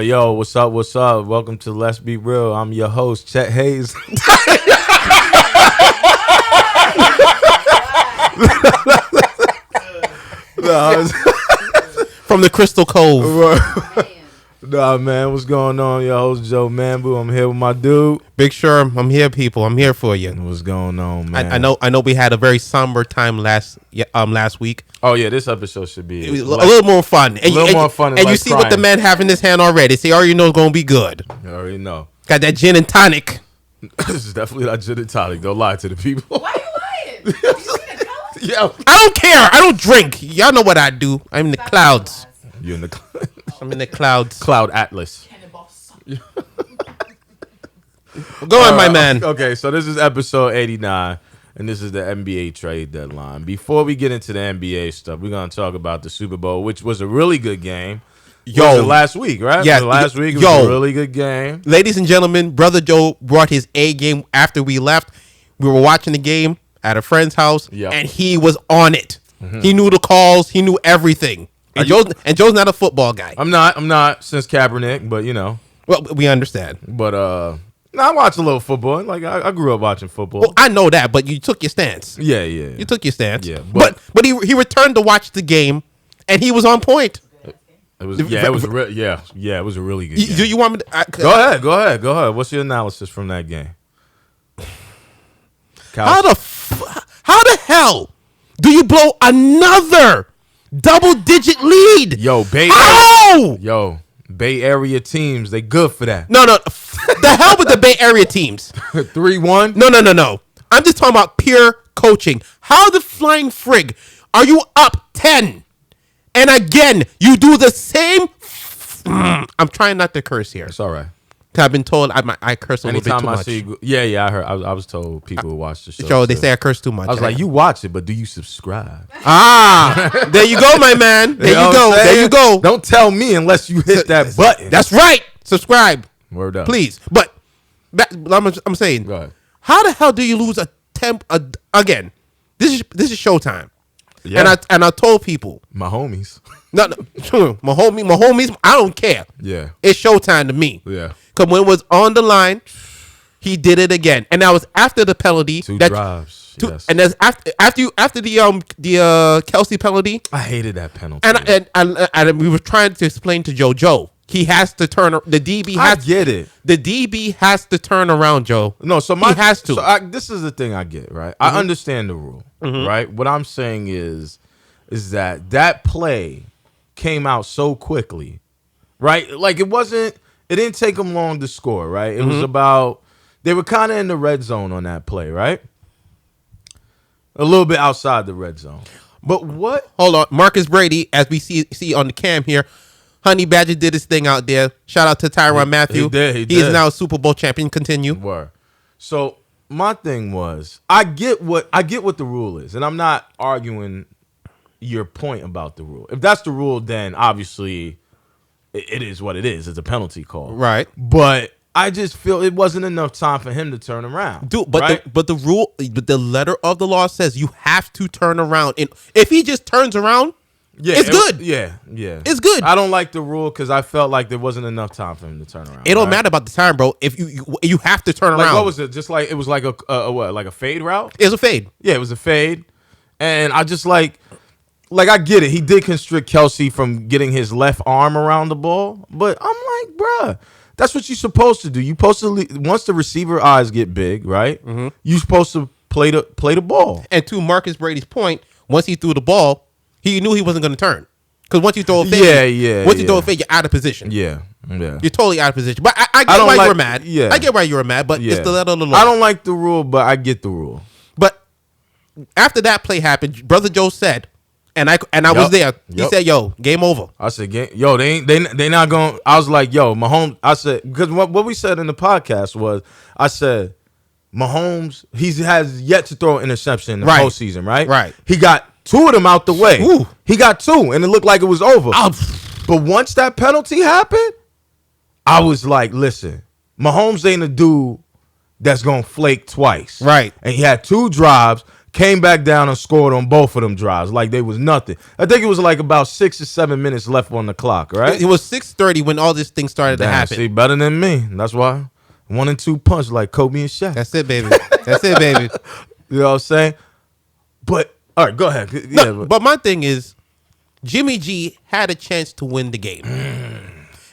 Yo, what's up? Welcome to Let's Be Real. I'm your host, Chet Hayes. From the Crystal Cove. Nah, man, what's going on? Your host, Joe Mambu. I'm here with my dude. Big Sherm, I'm here, people. I'm here for you. What's going on, man? I know we had a very somber time last week. Oh, yeah, this episode should be a little more fun. And you see what the man have in his hand already. So you already know it's going to be good. You already know. Got that gin and tonic. This is definitely not gin and tonic. Don't lie to the people. Why are you lying? Yeah. I don't care. I don't drink. Y'all know what I do. I'm in the clouds. You're in the clouds. I'm in the clouds. Cloud Atlas. Go on, my man. Okay, so this is episode 89, and this is the NBA trade deadline. Before we get into the NBA stuff, we're going to talk about the Super Bowl, which was a really good game. Last week, right? Yeah, last week it was a really good game. Ladies and gentlemen, Brother Joe brought his A game after we left. We were watching the game at a friend's house, and he was on it. Mm-hmm. He knew the calls. He knew everything. And Joe's not a football guy. I'm not since Kaepernick, but you know. Well, we understand. But I watch a little football. Like I grew up watching football. Well, I know that, but you took your stance. Yeah. You took your stance. Yeah, but he returned to watch the game, and he was on point. It was a really good game. Do you want me to Go ahead. What's your analysis from that game? How the hell do you blow another double-digit lead? Bay Area teams, they good for that. No. The hell with the Bay Area teams. 3-1? No. I'm just talking about pure coaching. How the flying frig are you up 10? And again, you do the same. I'm trying not to curse here. It's all right. I've been told I curse a little bit too much. I heard. I was told people who watch the show. So they say I curse too much. I was like, you watch it, but do you subscribe? There you go, my man. There you go. There you go. Don't tell me unless you hit that button. That's right. Subscribe. Word up. Please. But I'm saying, go ahead. How the hell do you lose again? This is Showtime. Yeah. And I told people, my homies. No, my homies, I don't care. Yeah. It's Showtime to me. Yeah. Because when it was on the line, he did it again. And that was after the penalty. Two drives. Yes. And that's after the Kelsey penalty. I hated that penalty. And we were trying to explain to Joe, he has to turn the DB has I get it. The DB has to turn around, Joe. No, so he has to. So this is the thing I get, right? I understand the rule, right? What I'm saying is that play came out so quickly, right? Like it didn't take them long to score, right? It was about, they were kind of in the red zone on that play, right? A little bit outside the red zone. But what? Hold on. Marcus Brady, as we see on the cam here, Honey Badger did his thing out there. Shout out to Tyrann Mathieu. He did. He is now a Super Bowl champion. Continue. Were. So my thing was, I get what the rule is, and I'm not arguing your point about the rule. If that's the rule, then obviously it is what it is. It's a penalty call, right? But I just feel it wasn't enough time for him to turn around, dude. But right? the letter of the law says you have to turn around, and if he just turns around. Yeah, it's good. Yeah. It's good. I don't like the rule because I felt like there wasn't enough time for him to turn around. It don't matter about the time, bro. If you have to turn around. What was it? Just like it was like a what? Like a fade route? It was a fade. Yeah, it was a fade. And I just like I get it. He did constrict Kelsey from getting his left arm around the ball, but I'm like, bruh, that's what you're supposed to do. You supposed to once the receiver eyes get big, right? You're supposed to play the ball. And to Marcus Brady's point, once he threw the ball, he knew he wasn't going to turn. Because once you throw a fade, once you throw a fade, you're out of position. Yeah. You're totally out of position. But I get why you were mad. Yeah. I get why you were mad, but it's the letter of the law. I don't like the rule, but I get the rule. But after that play happened, Brother Joe said, and I was there. He said, "Yo, game over." I said, "Yo, they not going." I was like, "Yo, Mahomes." I said because what we said in the podcast was, I said, Mahomes he has yet to throw an interception in the postseason, right? Right. He got 2 of them out the way. Ooh. He got 2, and it looked like it was over. But once that penalty happened, I was like, listen, Mahomes ain't a dude that's going to flake twice. Right. And he had 2 drives, came back down and scored on both of them drives like they was nothing. I think it was like about 6 or 7 minutes left on the clock, right? It was 6:30 when all this thing started to happen. See, better than me. That's why 1 and 2 punch like Kobe and Shaq. That's it, baby. That's it, baby. You know what I'm saying? But all right, go ahead. But my thing is, Jimmy G had a chance to win the game.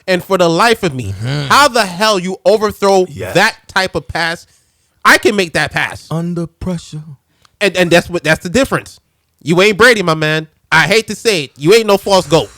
And for the life of me, how the hell you overthrow that type of pass? I can make that pass. Under pressure. And that's the difference. You ain't Brady, my man. I hate to say it. You ain't no false goat.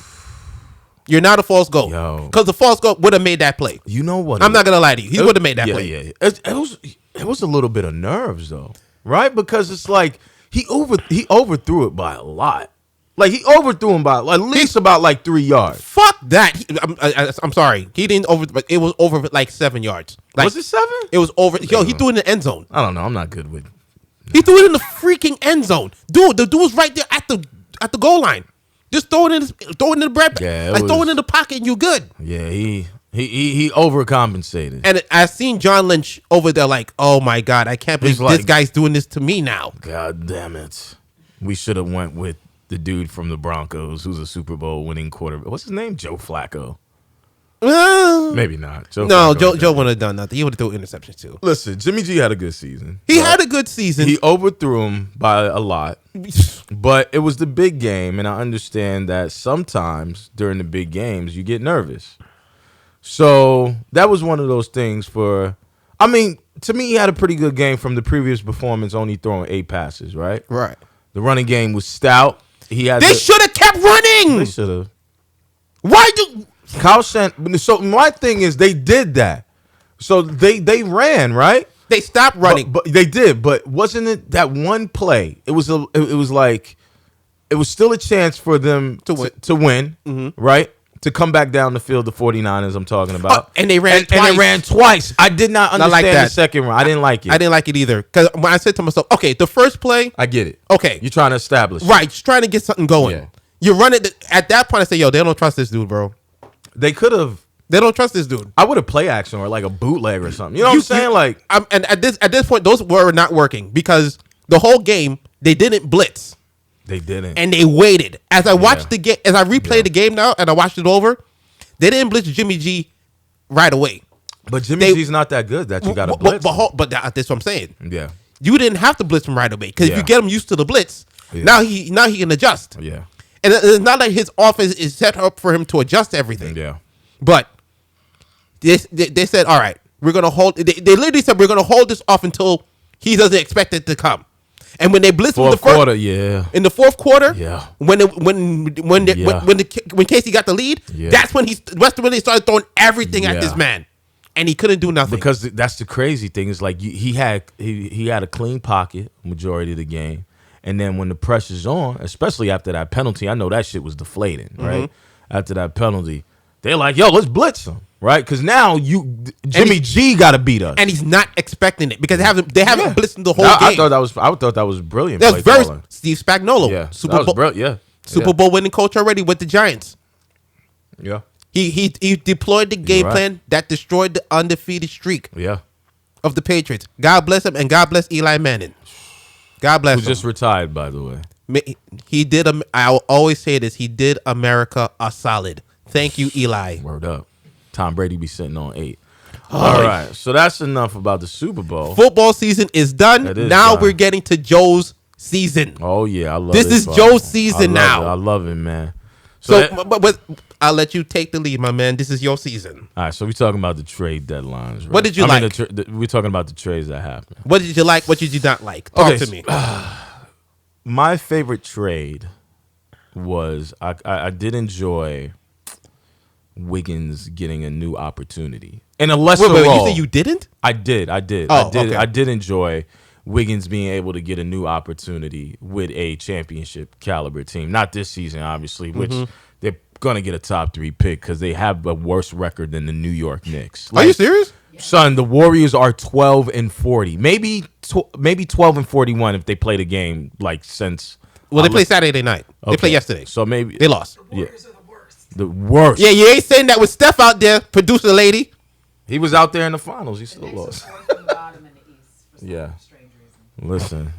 You're not a false goat. Because the false goat would have made that play. You know what? I'm not going to lie to you. He would have made that play. Yeah. It was a little bit of nerves, though. Right? Because it's like, he overthrew it by a lot. Like he overthrew him by at least about like 3 yards. Fuck that. I'm sorry. He didn't over. It was over like 7 yards. Like, was it 7? It was over. Yo, he threw it in the end zone. I don't know. I'm not good with. He threw it in the freaking end zone, dude. The dude was right there at the goal line. Just throw it in the bread. Yeah, throw it in the pocket and you good. Yeah, he overcompensated. And I seen John Lynch over there like, oh my God, I can't believe this guy's doing this to me now. God damn it. We should have went with the dude from the Broncos who's a Super Bowl winning quarterback. What's his name? Joe Flacco. Maybe not. Joe wouldn't have done nothing. He would have thrown interceptions too. Listen, Jimmy G had a good season. He had a good season. He overthrew him by a lot. But it was the big game, and I understand that sometimes during the big games you get nervous. So that was one of those things to me, he had a pretty good game from the previous performance, only throwing 8 passes, right? Right. The running game was stout. They should have kept running. They should have. Why do Kyle Shannon? So my thing is they did that. So they ran, right? They stopped running. But they did. But wasn't it that one play? It was still a chance for them to win, right? to come back down the field, the 49ers I'm talking about. And they ran twice. And they ran twice. I did not understand the second run. I didn't like it. I didn't like it either. Because when I said to myself, okay, the first play. I get it. Okay. You're trying to establish. Right. Just trying to get something going. Yeah. You run it. At that point, I say, yo, they don't trust this dude, bro. They could have. They don't trust this dude. I would have play action or like a bootleg or something. You know what I'm saying? And at this point, those were not working because the whole game, they didn't blitz. They didn't. And they waited. As I watched the game, as I replayed the game now and I watched it over, they didn't blitz Jimmy G right away. But Jimmy G's not that good that you got to blitz. But that's what I'm saying. Yeah. You didn't have to blitz him right away because if you get him used to the blitz, now he can adjust. Yeah. And it's not like his offense is set up for him to adjust everything. Yeah. But they said, all right, we're going to hold. They literally said, we're going to hold this off until he doesn't expect it to come. And when they blitzed him in the fourth quarter, when Casey got the lead, that's when they started throwing everything at this man, and he couldn't do nothing. Because that's the crazy thing is like he had a clean pocket majority of the game, and then when the pressure's on, especially after that penalty, I know that shit was deflating, right? After that penalty, they're like, yo, let's blitz him. Right, because now Jimmy G got to beat us, and he's not expecting it because they haven't blitzed the whole game. I thought that was brilliant. That was very Steve Spagnuolo, Super Bowl winning coach already with the Giants. Yeah, he deployed the game plan that destroyed the undefeated streak. Of the Patriots. God bless him and God bless Eli Manning. God bless him. Who just retired, by the way. He did. I will always say this. He did America a solid. Thank you, Eli. Word up. Tom Brady be sitting on 8. All right, so that's enough about the Super Bowl. Football season is done. Now we're getting to Joe's season. Oh yeah, I love this. This is Joe's season now. I love it, man. But I'll let you take the lead, my man. This is your season. All right, so we're talking about the trade deadlines. Right? What did you like? We're talking about the trades that happened. What did you like? What did you not like? Talk to me. My favorite trade was I did enjoy Wiggins getting a new opportunity in a lesser role. You say you didn't? I did. Oh, okay. I did enjoy Wiggins being able to get a new opportunity with a championship caliber team. Not this season, obviously, which they're gonna get a top 3 pick because they have a worse record than the New York Knicks. Are you serious? Son, the Warriors are 12-40, maybe 12-41 if they play the game since. Well, they play Saturday night. Okay. They play yesterday, so maybe they lost. The worst. Yeah, you ain't saying that with Steph out there, producer lady. He was out there in the finals. He still lost. Yeah. Listen.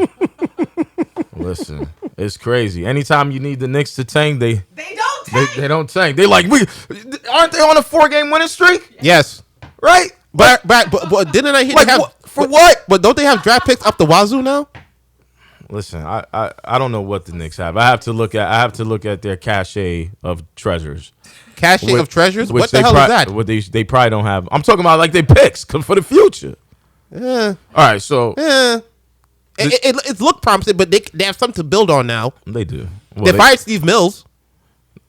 It's crazy. Anytime you need the Knicks to tank, they don't tank. They don't tank. They like, aren't they on a 4-game winning streak? Yes. Right? But didn't I hear for what? But don't they have draft picks up the wazoo now? Listen, I don't know what the Knicks have. I have to look at their cachet of treasures. Of treasures? What the hell is that? What they probably don't have. I'm talking about their picks for the future. Yeah. All right, so it's looked promising, but they have something to build on now. They do. Well, they fired Steve Mills.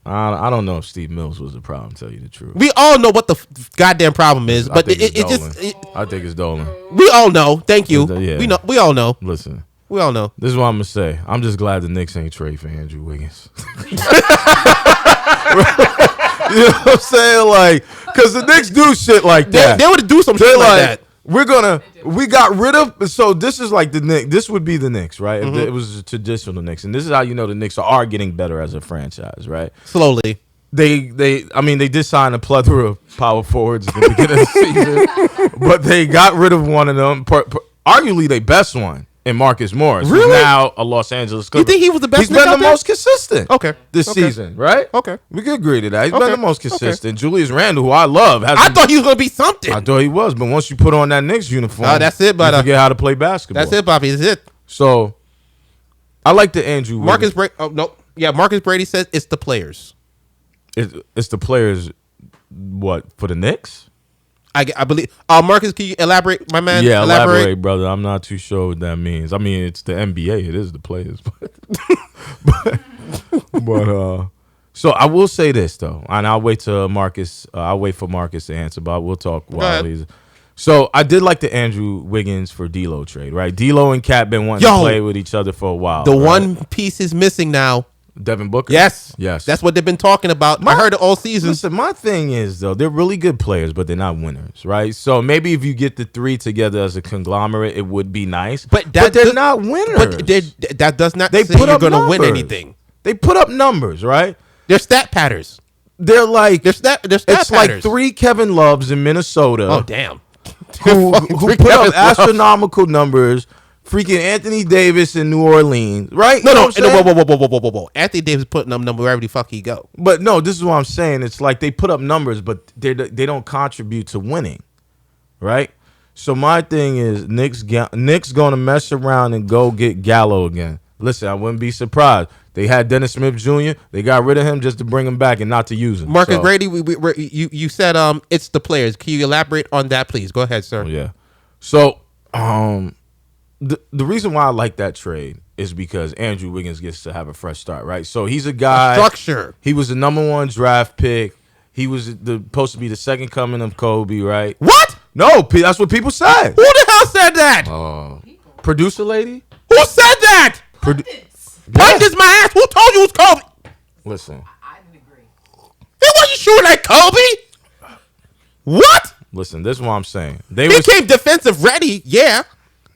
I don't know if Steve Mills was the problem. To tell you the truth, we all know what the goddamn problem is, but I think it's Dolan. We all know. Thank you. Yeah. We all know. Listen. We all know. This is what I'm going to say. I'm just glad the Knicks ain't trade for Andrew Wiggins. You know what I'm saying? Because the Knicks do shit like that. They would do some shit like that. We got rid of, so this is like the Knicks. This would be the Knicks, right? If it was a traditional Knicks. And this is how you know the Knicks are getting better as a franchise, right? Slowly. They did sign a plethora of power forwards at the beginning of the season, but they got rid of one of them, arguably their best one. And Marcus Morris, who's now a Los Angeles Clipper. You think he was the best? He's been the most consistent. This season, right? Okay, we can agree to that. He's been the most consistent. Julius Randle, who I love, I thought he was gonna be something. I thought he was, but once you put on that Knicks uniform, that's it. But you forget how to play basketball. That's it, Bobby. That's it. So, I like the Andrew Marcus Brady. Oh no, yeah. Marcus Brady says it's the players. It's the players. What for the Knicks? I believe. Marcus, can you elaborate, my man? Yeah, elaborate, brother. I'm not too sure what that means. I mean, it's the NBA. It is the players, but so I will say this though, and I'll wait till Marcus. I'll wait for Marcus to answer, but we'll talk while he's. So I did like the Andrew Wiggins for D'Lo trade, right? D'Lo and Cat been wanting to play with each other for a while. The one piece is missing now. Devin Booker? Yes. Yes. That's what they've been talking about. I heard it all season. Listen, my thing is, though, they're really good players, but they're not winners, right? So maybe if you get the three together as a conglomerate, it would be nice. But they're not winners. But that does not they say put you're up going to win numbers. anything. They put up numbers, right? They're stat patterns. They're like They're stat it's patterns. like 3 Kevin Loves in Minnesota. Oh, damn. Who put Kevin up Love. astronomical numbers. Freaking Anthony Davis in New Orleans, right? No, whoa. Anthony Davis putting up number wherever the fuck he go. But no, this is what I'm saying. It's like they put up numbers, but they don't contribute to winning, right? So my thing is Nick's going to mess around and go get Gallo again. Listen, I wouldn't be surprised. They had Dennis Smith Jr. They got rid of him just to bring him back and not to use him. Marcus Grady, you said it's the players. Can you elaborate on that, please? Go ahead, sir. Yeah. So the reason why I like that trade is because Andrew Wiggins gets to have a fresh start, right? So he's a guy. Structure. He was the number 1 draft pick. He was supposed to be the second coming of Kobe, right? What? No, that's what people said. Who the hell said that? Producer lady? Who said that? Pundits my ass. Who told you it was Kobe? Listen. I didn't agree. He wasn't shooting like Kobe. What? Listen, this is what I'm saying. He came defensive ready, yeah.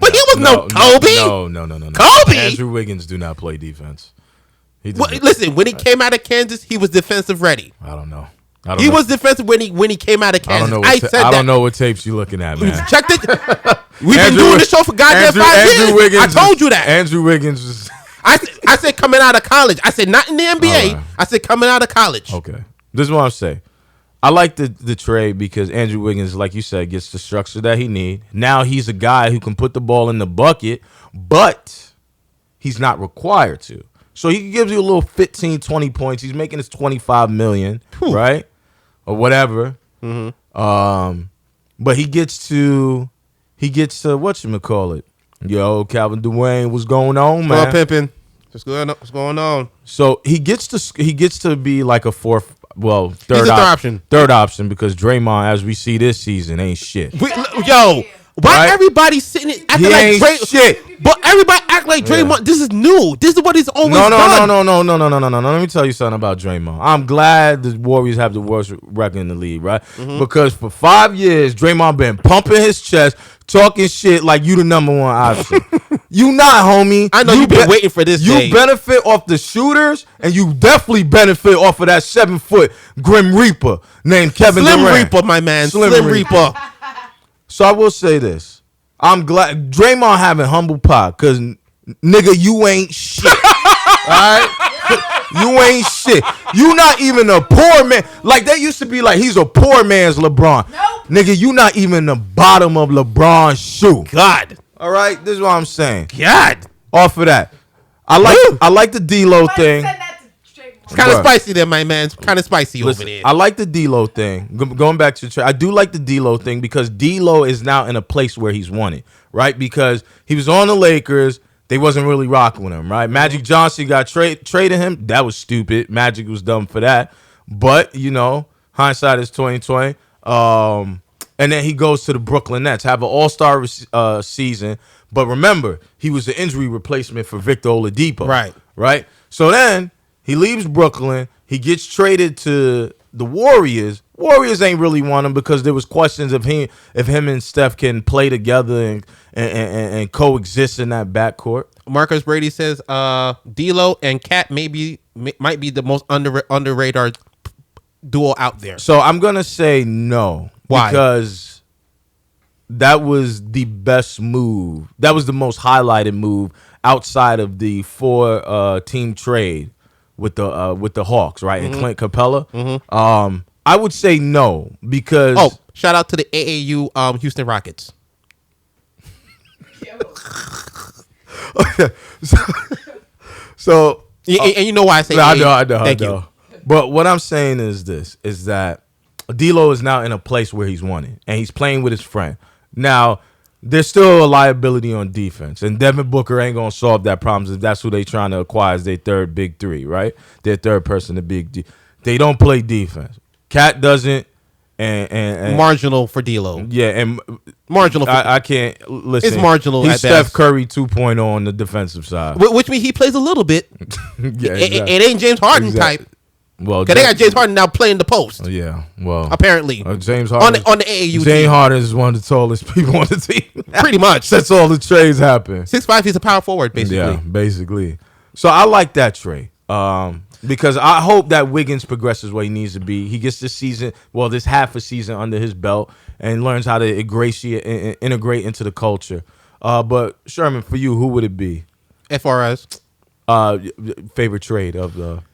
But he was no Kobe. No. Kobe. Andrew Wiggins do not play defense. Listen, when he came out of Kansas, he was defensive ready. I don't know. He was defensive when he came out of Kansas. I don't know what tapes you looking at, man. Check it. We've been doing this show for goddamn 5 years. Wiggins I told you that. Andrew Wiggins was. I said coming out of college. I said not in the NBA. Right. I said coming out of college. Okay. This is what I'm saying. I like the trade because Andrew Wiggins, like you said, gets the structure that he needs. Now he's a guy who can put the ball in the bucket, but he's not required to. So he gives you a little 15, 20 points. He's making his $25 million, right? Or whatever. Mm-hmm. But he gets to whatchamacallit. Yo, Calvin Dwayne, what's going on, man? Hello, pimpin'. What's going on? So he gets to be like a third option. Third option because Draymond, as we see this season, ain't shit. Why everybody sitting acting like Draymond? Shit. But everybody act like Draymond. Yeah. This is new. This is what he's always done. No. Let me tell you something about Draymond. I'm glad the Warriors have the worst record in the league, right? Mm-hmm. Because for 5 years, Draymond been pumping his chest, talking shit like you the number 1 option. You not, homie. I know you've been waiting for this day. You benefit off the shooters, and you definitely benefit off of that 7-foot Grim Reaper named Kevin Durant. Slim Reaper, my man. Slim Reaper. So I will say this. I'm glad Draymond having humble pie because, nigga, you ain't shit. All right? You ain't shit. You not even a poor man. Like, they used to be like, he's a poor man's LeBron. Nope. Nigga, you not even the bottom of LeBron's shoe. God. All right? This is what I'm saying. God. Off of that. I like the D-Lo thing. It's kind of spicy there, my man. It's kind of spicy over there. I like the D-Lo thing. Going back to the trade, I do like the D-Lo thing because D-Lo is now in a place where he's wanted, right? Because he was on the Lakers. They wasn't really rocking with him, right? Magic Johnson got traded him. That was stupid. Magic was dumb for that. But, hindsight is 2020. And then he goes to the Brooklyn Nets, have an all-star season. But remember, he was the injury replacement for Victor Oladipo. Right? So then he leaves Brooklyn. He gets traded to the Warriors. Warriors ain't really want him because there was questions of him and Steph can play together and coexist in that backcourt. Marcus Brady says D'Lo and Cat might be the most under radar duo out there. So I'm gonna say no. Why? Because that was the best move. That was the most highlighted move outside of the 4-team trade with the Hawks, right? Mm-hmm. And Clint Capella. Mm-hmm. I would say no because shout out to the AAU Houston Rockets. So and you know why I say I know. Thank you. But what I'm saying is that D'Lo is now in a place where he's wanted and he's playing with his friend. Now, there's still a liability on defense, and Devin Booker ain't gonna solve that problem if that's who they trying to acquire as their third big three, right? Their third person, the big D. They don't play defense. Cat doesn't, and marginal for D'Lo. Yeah, and Marginal. I can't listen. It's marginal. He's at Steph best. Curry 2.0 on the defensive side. Which means he plays a little bit. Yeah, it ain't James Harden type. Well, because they got James Harden now playing the post. Yeah, well, apparently James Harden on the AAU. James Harden is one of the tallest people on the team. Pretty much. That's all the trades happen. 6'5", he's a power forward, basically. Yeah, basically. So I like that trade. Because I hope that Wiggins progresses where he needs to be. He gets this half a season under his belt and learns how to integrate into the culture. But Sherman, for you, who would it be? FRS. Favorite trade of the.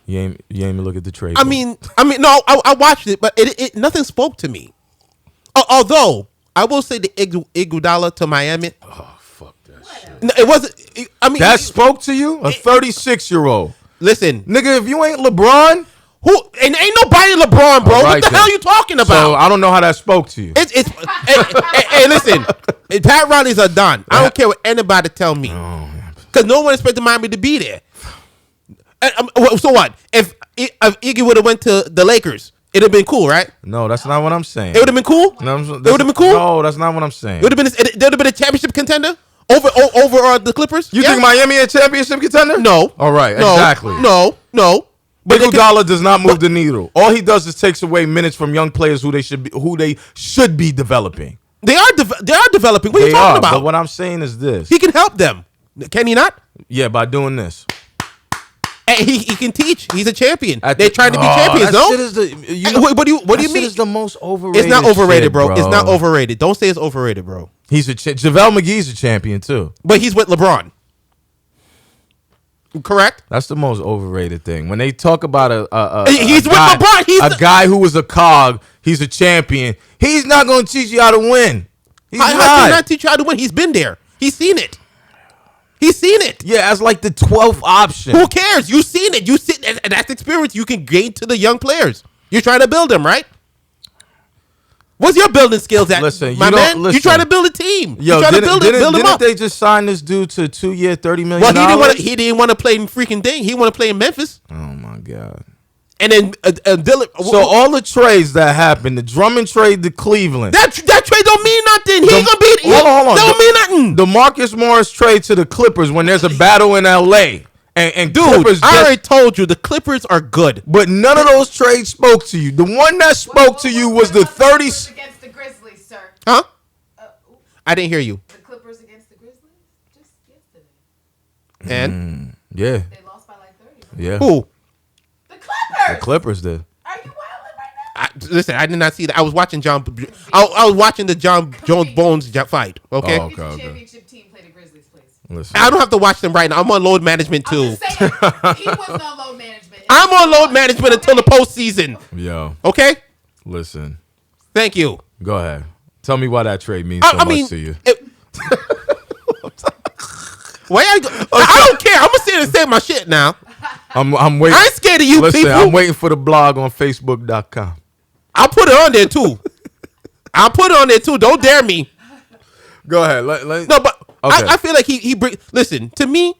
You ain't even look at the trade. I mean, no, I watched it, but it nothing spoke to me. Although I will say the Iguodala to Miami. Oh, fuck that shit. No, it wasn't. That spoke to you, a 36-year-old. Listen, nigga, if you ain't LeBron, ain't nobody LeBron, bro. What the hell are you talking about? So I don't know how that spoke to you. Hey, listen, Pat Riley's a done. I don't care what anybody tell me, because no one expected Miami to be there. So what? If Iggy would have went to the Lakers, it'd have been cool, right? No, that's not what I'm saying. It would have been cool. No, it would have been cool. No, that's not what I'm saying. It would have been. There would have been a championship contender over the Clippers. You think Miami a championship contender? No. All right. Exactly. No. But Iguodala does not move the needle. All he does is takes away minutes from young players who they should be developing. They are developing. What are you talking about? But what I'm saying is this: he can help them. Can he not? Yeah, by doing this. And he can teach. He's a champion. They're trying to be champions, no? What do you mean? Is the most overrated. It's not overrated, shit, bro. It's not overrated. Don't say it's overrated, bro. He's JaVale McGee's a champion too. But he's with LeBron. Correct? That's the most overrated thing. When they talk about he's with LeBron. He's a guy who was a cog. He's a champion. He's not going to teach you how to win. How can he not teach you how to win? He's been there. He's seen it. Yeah, as like the 12th option. Who cares? You've seen it. And that's experience you can gain to the young players. You're trying to build them, right? What's your building skills at, my man? You're trying to build a team. You're trying to build them up. Didn't they just sign this dude to a 2-year, $30 million? Well, he didn't want to play in freaking thing. He wanted to play in Memphis. Oh, my God. And then Dylan. So all the trades that happened, the Drummond trade to Cleveland. That trade don't mean nothing. He ain't going to be. Hold on. Don't mean nothing. The Marcus Morris trade to the Clippers when there's a battle in L.A. And dude, Clippers I already told you the Clippers are good. But none of those trades spoke to you. The one that spoke to you was the 30s. Against the Grizzlies, sir. Huh? I didn't hear you. The Clippers against the Grizzlies? Just yesterday. And? Yeah. They lost by like 30. Yeah. Who? The Clippers. The Clippers did. Are you wilding right now? Listen, I did not see that. I was watching I was watching the John Jones Bones fight. Okay. Oh, okay. Championship team play the Grizzlies, please. Listen. I don't have to watch them right now. I'm on load management too. I'm just saying, he wasn't on load management. I'm on load management until the postseason. Yo. Okay. Listen. Thank you. Go ahead. Tell me why that trade means so much to you. I don't care. I'm gonna sit and say my shit now. I'm waiting. I ain't scared of you people. I'm waiting for the blog on Facebook.com. I'll put it on there too. Don't dare me. Go ahead. No, but okay. I feel like he bring. Listen to me.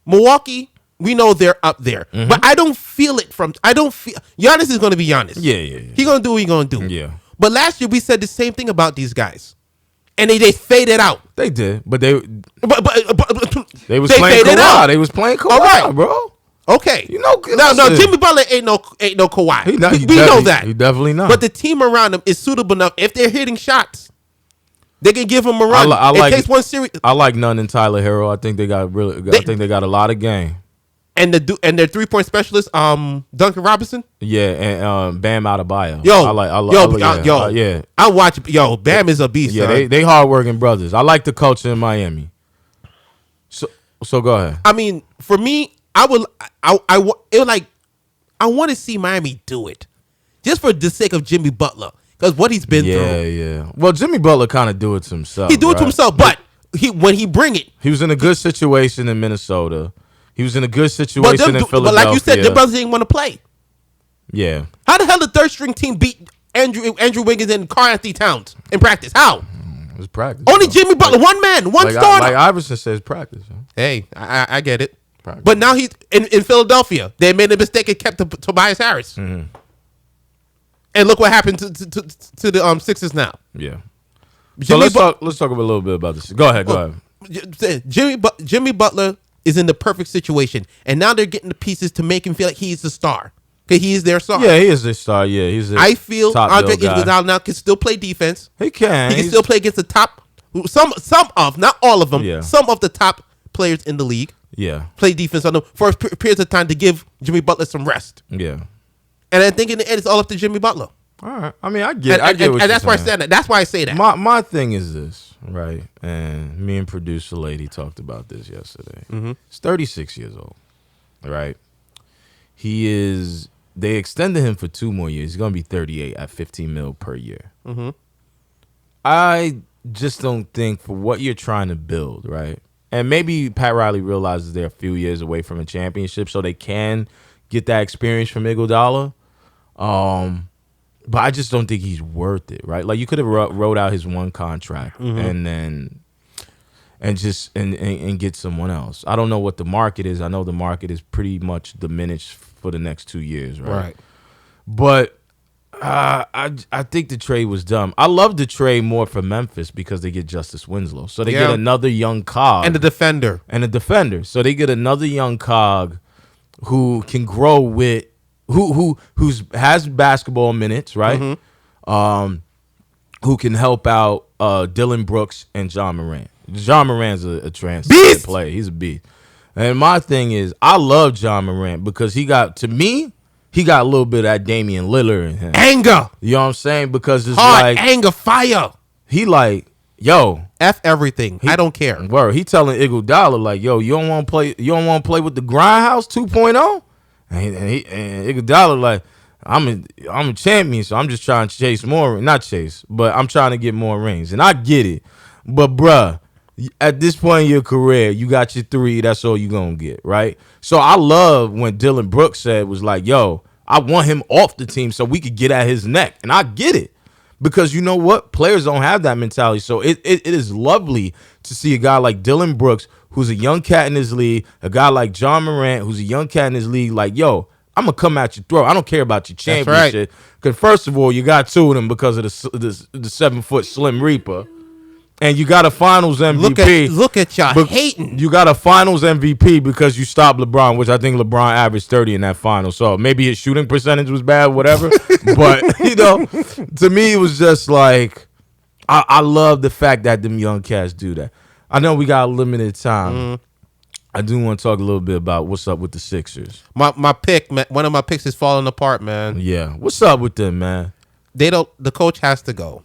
Milwaukee, we know they're up there, but I don't feel it from. I don't feel Giannis is going to be Giannis. Yeah. He going to do what he going to do. Yeah. But last year we said the same thing about these guys, and they faded out. They did, but they was they playing faded Kawhi. out. They was playing Kawhi, All right, bro. Okay. No, Jimmy Butler ain't no Kawhi. We know that. He definitely not. But the team around him is suitable enough. If they're hitting shots, they can give him a run. It takes one series. I like Nunn and Tyler Hero. I think they got a lot of game. And their 3-point specialist, Duncan Robinson. Yeah, and Bam Adebayo. Yeah. I watch. Bam is a beast. Yeah, son. they hardworking brothers. I like the culture in Miami. So go ahead. I mean, for me, I want to see Miami do it, just for the sake of Jimmy Butler, because what he's been through. Yeah. Well, Jimmy Butler kind of do it to himself. He do it to himself, but when he bring it, he was in a good situation in Minnesota. He was in a good situation in Philadelphia. But like you said, the brothers didn't want to play. Yeah. How the hell the third string team beat Andrew Wiggins and Karl Anthony Towns in practice? How? It was practice. Only Jimmy Butler, one man, one starter. Like Iverson says, practice. Huh? Hey, I get it. Practice. But now he's in Philadelphia. They made a mistake and kept Tobias Harris. Mm-hmm. And look what happened to the Sixers now. Yeah. So let's talk a little bit about this. Go ahead. Jimmy Butler is in the perfect situation, and now they're getting the pieces to make him feel like he's the star. Okay, he is their star. Yeah, he is their star. Yeah, he's. I feel Andre Iguodala now can still play defense. He can. He can still play against the top. Some of, not all of them. Yeah. Some of the top players in the league. Yeah. Play defense on them for periods of time to give Jimmy Butler some rest. Yeah. And I think in the end, it's all up to Jimmy Butler. All right. I mean, I get what you're that's why saying. That's why I say that. My thing is this, right? And me and producer lady talked about this yesterday. Mm-hmm. He's 36 years old, right? They extended him for 2 more years. He's gonna be 38 at $15 million per year. Mm-hmm. I just don't think for what you're trying to build, right? And maybe Pat Riley realizes they're a few years away from a championship, so they can get that experience from Iguodala. But I just don't think he's worth it, right? Like you could have wrote out his one contract and get someone else. I don't know what the market is. I know the market is pretty much diminished for the next 2 years, right? Right. But I think the trade was dumb. I love the trade more for Memphis because they get Justice Winslow, so they get another young cog and a defender. So they get another young cog who can grow with. Who's has basketball minutes, right? Who can help out Dylan Brooks and John Morant. John Morant's a transcendent player. He's a beast. And my thing is, I love John Morant because he got a little bit of that Damian Lillard in him. Anger. You know what I'm saying? Because it's hard anger, fire. He like, yo, F everything. I don't care. Word. He telling Iguodala like, yo, you don't want to play with the Grindhouse 2.0? And Iguodala like, I'm a champion, so I'm just trying to chase more. Not chase, but I'm trying to get more rings. And I get it. But, bruh, at this point in your career, you got your 3. That's all you going to get, right? So I love when Dylan Brooks was like, yo, I want him off the team so we could get at his neck. And I get it. Because you know what? Players don't have that mentality. So it is lovely to see a guy like Dylan Brooks, who's a young cat in his league, a guy like John Morant, who's a young cat in his league, like, yo, I'm going to come at your throat. I don't care about your championship. Because first of all, you got 2 of them because of the 7-foot Slim Reaper. And you got a finals MVP. Look at y'all hating. You got a finals MVP because you stopped LeBron, which I think LeBron averaged 30 in that final. So maybe his shooting percentage was bad, whatever. But, to me, it was just like, I love the fact that them young cats do that. I know we got a limited time. I do want to talk a little bit about what's up with the Sixers. My pick, man, one of my picks is falling apart, man. Yeah. What's up with them, man? The coach has to go.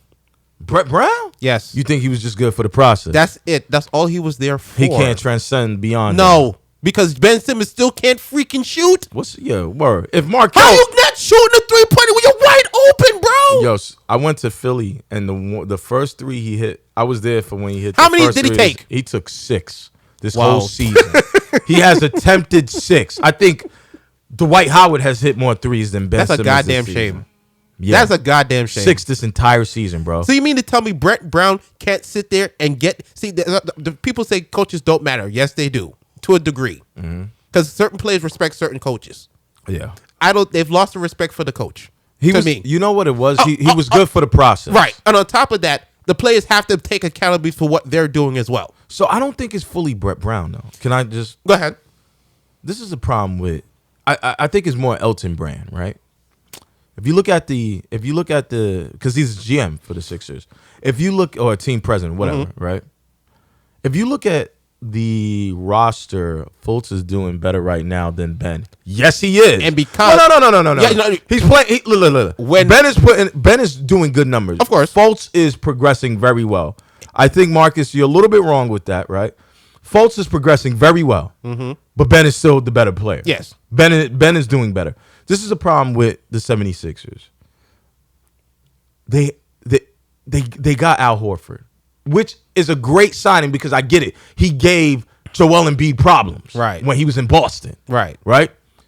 Brett Brown? Yes. You think he was just good for the process? That's it. That's all he was there for. He can't transcend beyond that. Because Ben Simmons still can't freaking shoot. Word. If Markel, how you not shooting a 3-pointer when you're wide open, bro? Yo, I went to Philly and the first 3 he hit, I was there for when he hit. How many did he take? He took 6 this whole season. He has attempted 6. I think Dwight Howard has hit more threes than Ben Simmons. That's a goddamn shame. Yeah. That's a goddamn shame. 6 this entire season, bro. So you mean to tell me Brett Brown can't sit there and the people say coaches don't matter. Yes, they do, to a degree. Because certain players respect certain coaches. Yeah. They've lost the respect for the coach. You know what it was? He was good for the process. Right. And on top of that, the players have to take accountability for what they're doing as well. So I don't think it's fully Brett Brown, though. Can I just... Go ahead. This is a problem with... I think it's more Elton Brand, right? If you look at the, because he's GM for the Sixers. Or team president, whatever, right? If you look at the roster, Fultz is doing better right now than Ben. Yes, he is. And because no. Yeah, he's playing. Look. When Ben is doing good numbers. Of course, Fultz is progressing very well. I think Marcus, you're a little bit wrong with that, right? Fultz is progressing very well, but Ben is still the better player. Yes, Ben is doing better. This is a problem with the 76ers. They got Al Horford, which is a great signing because I get it. He gave Joel Embiid problems when he was in Boston. Right?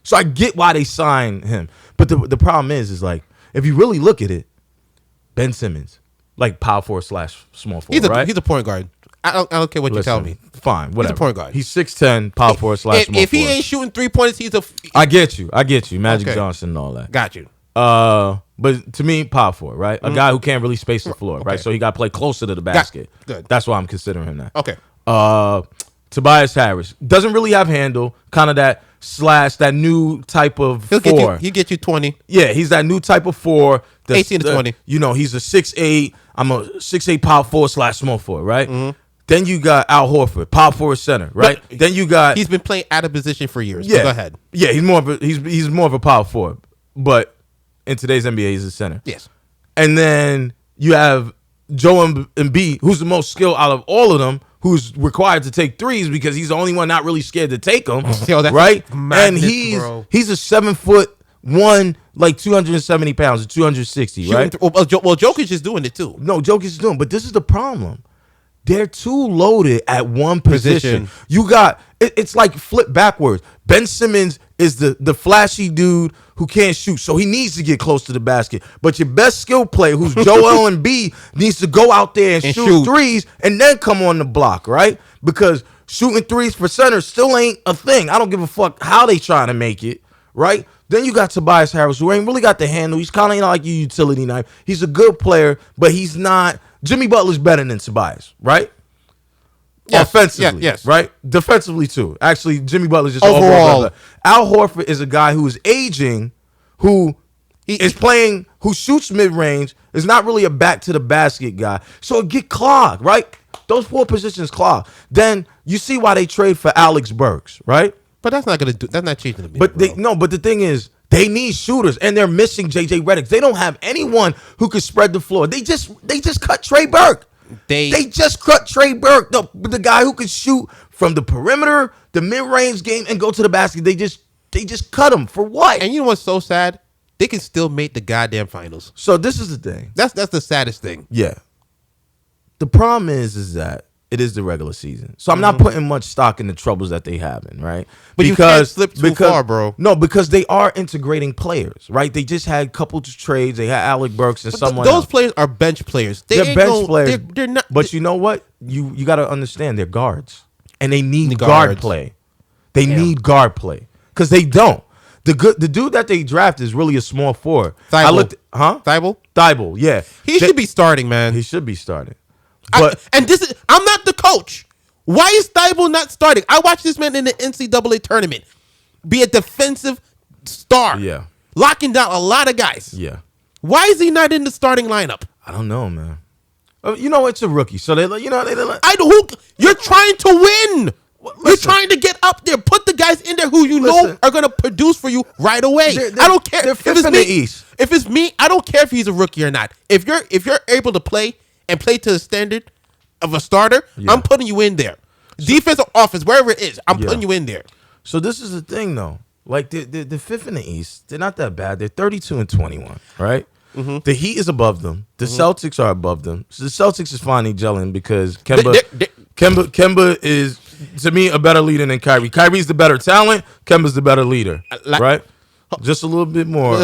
So I get why they signed him. But the problem is like, if you really look at it, Ben Simmons, like power forward / small forward, right? He's a point guard. I don't care what you tell me. Fine, whatever. He's a point guard. He's 6'10", power forward / small forward. If he ain't shooting 3-pointers, he's a... I get you. Magic Johnson and all that. Got you. But to me, power forward, right? A guy who can't really space the floor, right? So he got to play closer to the basket. Good. That's why I'm considering him that. Okay. Tobias Harris doesn't really have handle, kind of that new type of He'll four. He'll get you 20. Yeah, he's that new type of four. 18 to 20. You know, he's a 6'8". I'm a 6'8" power forward / small forward, right? Then you got Al Horford, power forward center, right? But then you got he's been playing out of position for years. yeah. Go ahead. Yeah, he's more of a power forward, but in today's NBA, he's a center. Yes. And then you have Joel Embiid, who's the most skilled out of all of them, who's required to take threes because he's the only one not really scared to take them, Yo, that's right? madness, And bro. he's a 7'1", like 270 pounds or 260, right? Well, Jokic is doing it too. No, Jokic is doing, but this is the problem. They're too loaded at one position. You got it's like flip backwards. Ben Simmons is the flashy dude who can't shoot, so he needs to get close to the basket. But your best skill player, who's Joel Embiid, needs to go out there and shoot threes and then come on the block, right? Because shooting threes for center still ain't a thing. I don't give a fuck how they trying to make it, right? Then you got Tobias Harris, who ain't really got the handle. He's kind of like your utility knife. He's a good player, but he's not. Jimmy Butler's better than Tobias, right? Yes, offensively, yes. Right? Defensively, too. Actually, Jimmy Butler's just overall better. Al Horford is a guy who is aging, who is playing, who shoots mid-range, is not really a back-to-the-basket guy. So it get clogged, right? Those four positions clogged. Then you see why they trade for Alex Burks, right? But that's not changing the game. But but the thing is, they need shooters, and they're missing JJ Redick. They don't have anyone who could spread the floor. They just cut Trey Burke. They just cut Trey Burke, the guy who could shoot from the perimeter, the mid-range game, and go to the basket. They just cut him for what? And you know what's so sad? They can still make the goddamn finals. So this is the thing. That's the saddest thing. Yeah. The problem is that it is the regular season. So I'm not putting much stock in the troubles that they having, right? But you can't slip too far, bro. No, because they are integrating players, right? They just had a couple of trades. They had Alec Burks and someone those else. players are bench players. They're bench players. They're not. But you know what? You got to understand they're guards. And they need The guard guards. play. They need guard play. Because they don't. The dude that they draft is really a small forward. Thibault, yeah. He should be starting, man. He should be starting. But I'm not the coach. Why is Thibault not starting? I watched this man in the NCAA tournament be a defensive star. Yeah. Locking down a lot of guys. Yeah. Why is he not in the starting lineup? I don't know, man. You know, it's a rookie. So you're trying to win. You're trying to get up there. Put the guys in there who you know are going to produce for you right away. I don't care. They're fifth in the East. If it's me, I don't care if he's a rookie or not. If you're able to play and play to the standard of a starter, I'm putting you in there. Defense or offense, wherever it is, I'm putting you in there. So this is the thing, though. Like the fifth in the East, they're not that bad. They're 32-21, right? Mm-hmm. The Heat is above them. The Celtics are above them. So the Celtics is finally gelling because Kemba is, to me, a better leader than Kyrie. Kyrie's the better talent. Kemba's the better leader, right? Just a little bit more.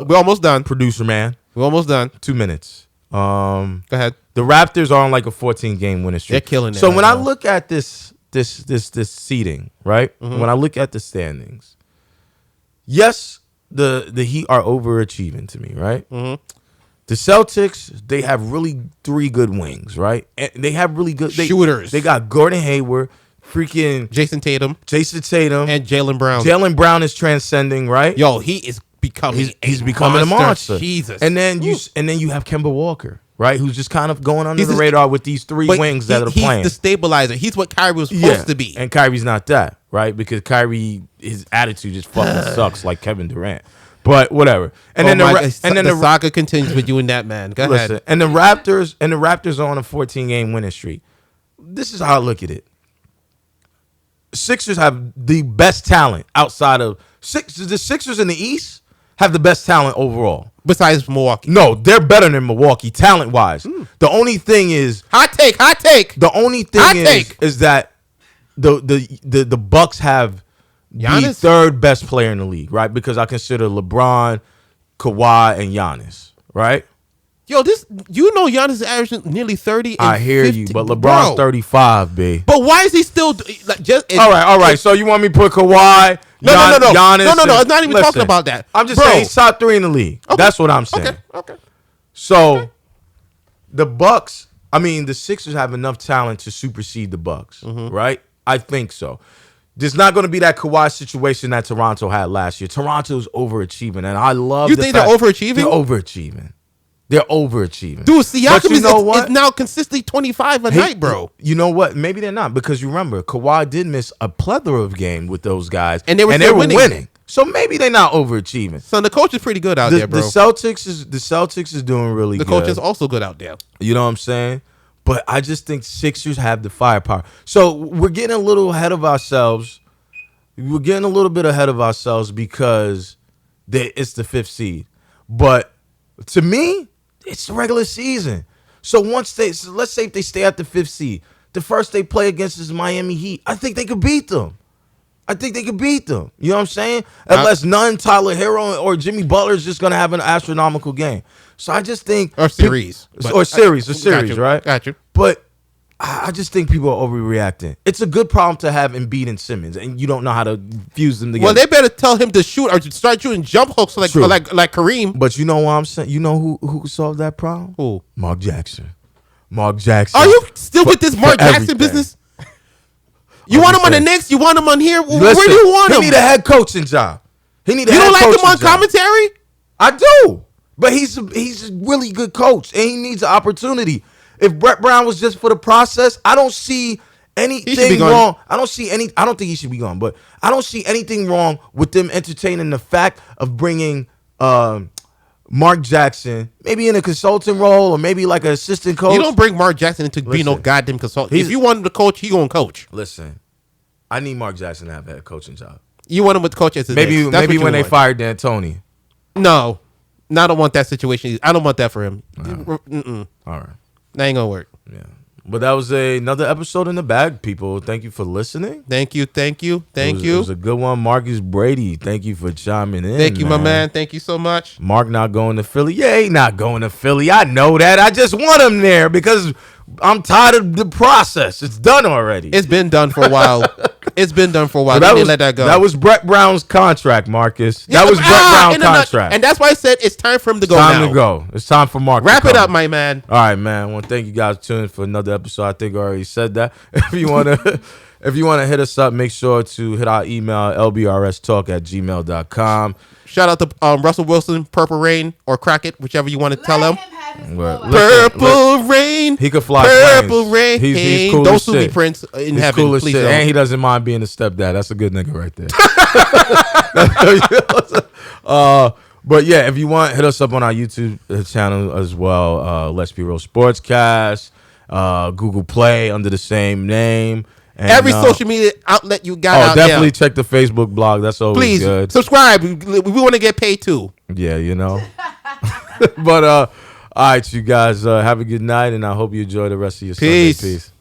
We're almost done. Producer man. We're almost done. 2 minutes. Go ahead. The Raptors are on like a 14-game winning streak. They're killing it. So when I look at this seeding, right? When I look at the standings, yes, the Heat are overachieving to me, right? The Celtics, they have really 3 good wings, right? And they have really good shooters. They got Gordon Hayward, freaking Jason Tatum, and Jaylen Brown. Jaylen Brown is transcending, right? He is becoming he's becoming a monster. Jesus. And then you have Kemba Walker, right? Who's just kind of going under the radar with these 3 wings that are playing. He's the stabilizer. He's what Kyrie was supposed to be. And Kyrie's not that, right? Because Kyrie, his attitude just fucking sucks like Kevin Durant. But whatever. And then the saga continues with you and that man. Go ahead. And the Raptors are on a 14-game winning streak. This is how I look at it. Sixers have the best talent outside of the Sixers in the East have the best talent overall. Besides Milwaukee. No, they're better than Milwaukee talent-wise. The only thing is hot take. The only thing is that the Bucks have Giannis? the third best player in the league, right? Because I consider LeBron, Kawhi, and Giannis, right? Yo, Giannis is averaging nearly 30. I hear 50, you, but LeBron's 35, B. But why is he still all right? So you want me to put Kawhi No. Giannis It's not even talking about that. I'm just saying he's top 3 in the league. Okay. That's what I'm saying. Okay. So the Sixers have enough talent to supersede the Bucks, right? I think so. There's not going to be that Kawhi situation that Toronto had last year. Toronto's overachieving, and I love. You think they're overachieving? They're overachieving. Dude, Siakam is now consistently 25 a night, bro. You know what? Maybe they're not, because you remember Kawhi did miss a plethora of games with those guys, and they were winning. So maybe they're not overachieving. So the coach is pretty good out there, bro. The Celtics is doing really good. The coach is also good out there. You know what I'm saying? But I just think Sixers have the firepower. So we're getting a little ahead of ourselves. We're getting a little bit ahead of ourselves because it's the 5th seed. But to me, it's the regular season. So let's say if they stay at the 5th seed, the first they play against is Miami Heat. I think they could beat them. You know what I'm saying? Unless Tyler Hero or Jimmy Butler is just going to have an astronomical game. So I just think... Or series, right? Got you. But I just think people are overreacting. It's a good problem to have Embiid and Simmons, and you don't know how to fuse them together. Well, they better tell him to shoot or to start shooting jump hooks like Kareem. But you know what I'm saying? You know who solved that problem? Who? Mark Jackson. Are you still with this Mark Jackson business? You want him on the Knicks? You want him on here? Where do you want him? He need a head coaching job. You don't like him on commentary? I do. But he's a really good coach, and he needs an opportunity. If Brett Brown was just for the process, I don't see anything wrong. I don't think he should be gone, but I don't see anything wrong with them entertaining the fact of bringing Mark Jackson, maybe in a consulting role or maybe like an assistant coach. You don't bring Mark Jackson into being no goddamn consultant. If you want him to coach, he gonna coach. Listen, I need Mark Jackson to have a head coaching job. You want him with the coach as his maybe when they fired D'Antoni. No, I don't want that situation. I don't want that for him. All right. That ain't gonna work. Yeah. But that was another episode in the bag, people. Thank you for listening. Thank you. It was a good one. Marcus Brady, thank you for chiming in. Thank you, my man. Thank you so much. Mark not going to Philly. Yeah, he not going to Philly. I know that. I just want him there because I'm tired of the process. It's done already. It's been done for a while. Let that go. That was Brett Brown's contract, Marcus. That was Brett Brown's contract. And that's why I said it's time for him to go now. It's time for Mark. Wrap it up, my man. All right, man. I want to thank you guys for tuning in for another episode. I think I already said that. If you want to hit us up, make sure to hit our email, lbrstalk@gmail.com. Shout out to Russell Wilson, Purple Rain, or Crockett, whichever you want to tell him. Purple Rain. He could fly Purple planes. Rain. He's cool Don't as sue me, shit. Prince, in He's heaven. Cool as Please shit. don't. And he doesn't mind being a stepdad. That's a good nigga right there. But yeah, if you want, hit us up on our YouTube channel as well. Let's Be Real Sportscast. Google Play under the same name. And, every social media outlet you got out definitely check the Facebook blog. That's always good. Please subscribe. We want to get paid too. Yeah, you know. But all right, you guys have a good night, and I hope you enjoy the rest of your Sunday. Peace.